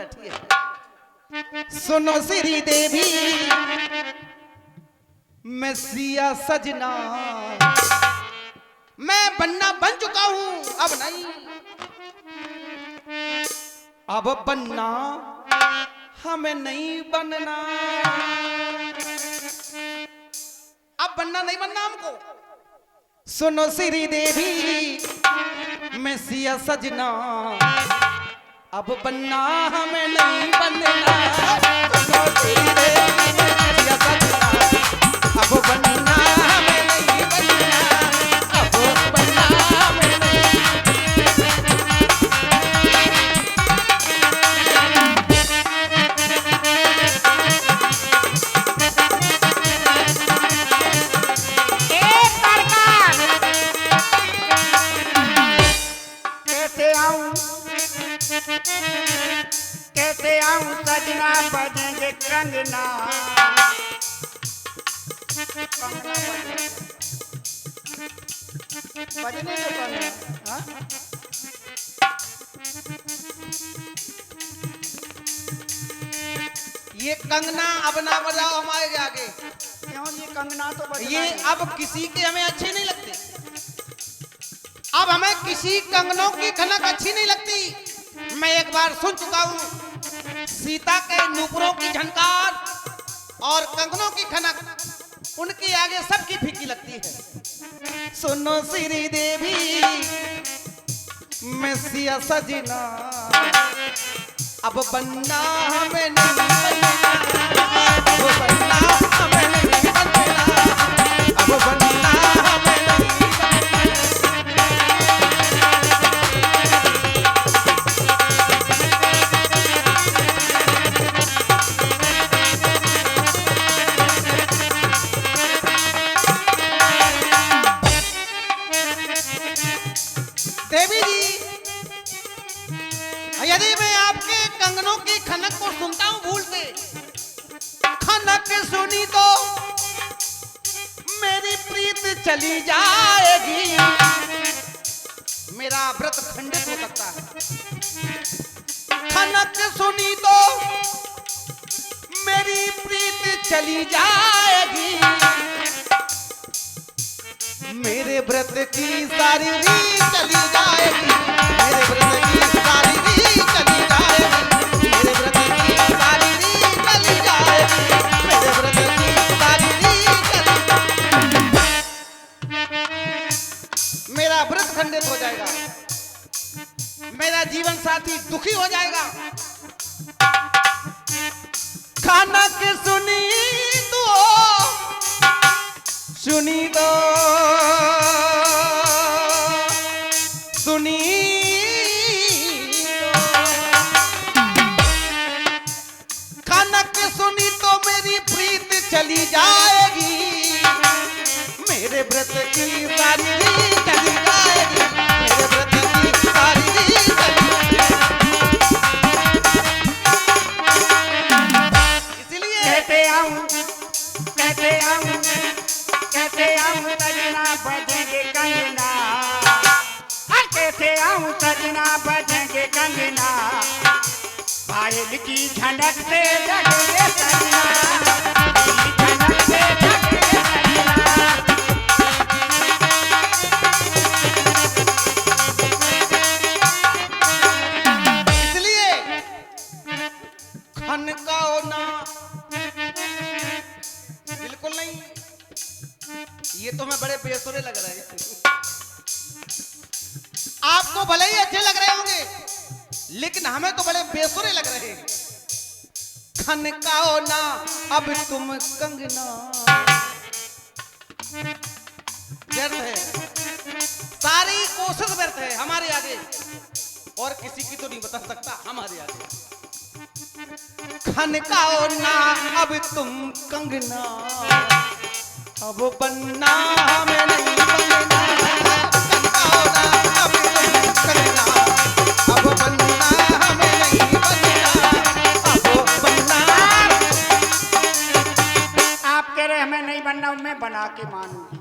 बैठी है। सुनो श्री देवी मैं सिया सजना, मैं बनना बन चुका हूं, अब नहीं, अब बनना हमें नहीं बनना, अब बनना नहीं बनना हमको। सुनो श्री देवी मैं सिया सजना, अब बनना हमें नहीं बनना। सुनो श्री देवी मैं सिया सजना, अब बनना हमें नहीं बनना, अब बनना हमें नहीं। कैसे आऊं सजना बजेंगे कंगना, बजने दो कंगना। हाँ? ये कंगना अब ना बजाओ हमारे आगे, क्यों ये कंगना तो बजना ये है। अब किसी के हमें अच्छे नहीं लगते, अब हमें किसी कंगनों की खनक अच्छी नहीं लगती। मैं एक बार सुन चुका हूं सीता के नूपुरों की झनकार और कंगनों की खनक, उनके आगे सबकी फीकी लगती है। सुनो श्री देवी मैं सिया सजना, अब बनना हमें नहीं बनना, अब बनना हमें नहीं बनना, अब बनना हमें नहीं देवी जी। यदि मैं आपके कंगनों की खनक को सुनता हूं भूल से, खनक सुनी तो मेरी प्रीत चली जाएगी, मेरा व्रत खंडित हो सकता है। खनक सुनी तो मेरी प्रीत चली जाएगी, मेरे व्रत की सारी रीत चली जाएगी, मेरे व्रत की सारी रीत चली जाएगी, मेरे व्रत की सारी रीत चली जाएगी, मेरे व्रत की सारी रीत चली, मेरा व्रत खंडित हो जाएगा, मेरा जीवन साथी दुखी हो जाएगा। खाना के सुनी तो सुनी खनक सुनी तो मेरी प्रीत चली जाएगी, मेरे व्रत की सारी रीत चली जाएगी, मेरे व्रत की सारी रीत चली जाएगी। इसलिए कैसे आऊं सजना बजेंगे कंगना, कैसे आऊं सजना बजेंगे कंगना, पायल की झनक से जगेंगे सजना, की झनक से जगेंगे सजना। इसलिए खनकाओ ना, बिल्कुल नहीं, ये तो मैं बड़े बेसुरे लग रहे हैं, आपको भले ही अच्छे लग रहे होंगे लेकिन हमें तो बड़े बेसुरे लग रहे हैं। खनकाओ ना अब तुम कंगना, व्यर्थ है, सारी कोशिश व्यर्थ है हमारे आगे, और किसी की तो नहीं बता सकता हमारे आगे। खनकाओ ना अब तुम कंगना, अब बनना हमें नहीं बनना, खनकाओ ना अब तुम कंगना, अब बनना हमें नहीं बनना, अब बनना। आप कह रहे हमें नहीं बनना, मैं बना के मानूंगी।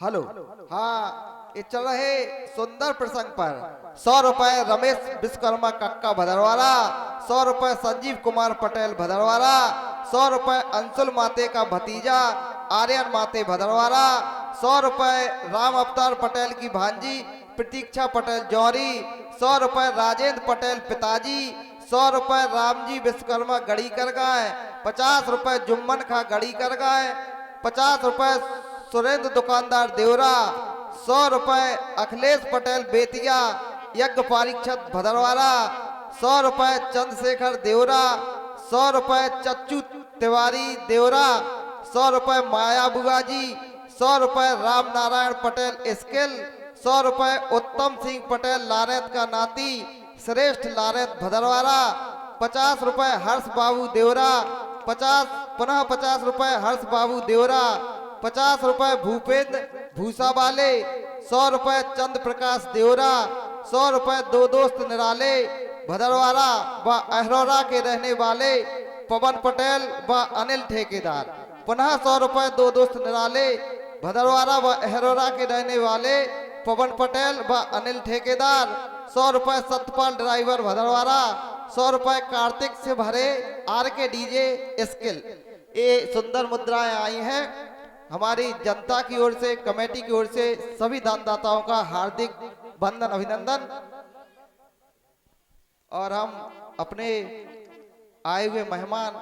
हेलो। हाँ, ये चल रहे सुंदर प्रसंग पर 100 रुपए रमेश विश्वकर्मा कक्का भदरवाला, 100 रुपए संजीव कुमार पटेल भदरवाला, 100 रुपए अंशुल माते का भतीजा आर्यन माते भदरवाला, 100 रुपए राम अवतार पटेल की भांजी प्रतीक्षा पटेल जौहरी, 100 रुपए राजेंद्र पटेल पिताजी, 100 रुपए रामजी विश्वकर्मा गढ़ी कर गए, 50 रुपए जुम्मन खा गढ़ी कर गए, 50 रुपए सुरेंद्र दुकानदार देवरा, 100 रुपए अखिलेश पटेल बेतिया यज्ञ परीक्षक भदरवाला, 100 रुपए चंद्रशेखर देवरा, 100 रुपए चच्चू तिवारी देवरा, 100 रुपए माया बुगाजी, 100 रुपए राम नारायण पटेल स्किल, 100 रुपए उत्तम सिंह पटेल लारेत का नाती श्रेष्ठ लारेत भदरवाला, 50 रुपए हर्ष बाबू देवरा, 50 रुपए हर्ष बाबू देवरा, 50 रुपए भूपेंद्र भूसा वाले, 100 रुपए चंद्र प्रकाश देवरा, 100 रुपए दो दोस्त निराले भदरवाला व अहरोरा के रहने वाले पवन पटेल व अनिल ठेकेदार, पुनः 100 रुपए दो दोस्त निराले भदरवाला व अहरोरा के रहने वाले पवन पटेल व अनिल ठेकेदार, 100 रुपए सतपाल ड्राइवर भदरवाला, 100 रुपए कार्तिक से भरे आर के डीजे स्किल। ये सुंदर मुद्राएं आई हैं हमारी जनता की ओर से, कमेटी की ओर से सभी दानदाताओं का हार्दिक वंदन अभिनंदन। और हम अपने आए हुए मेहमान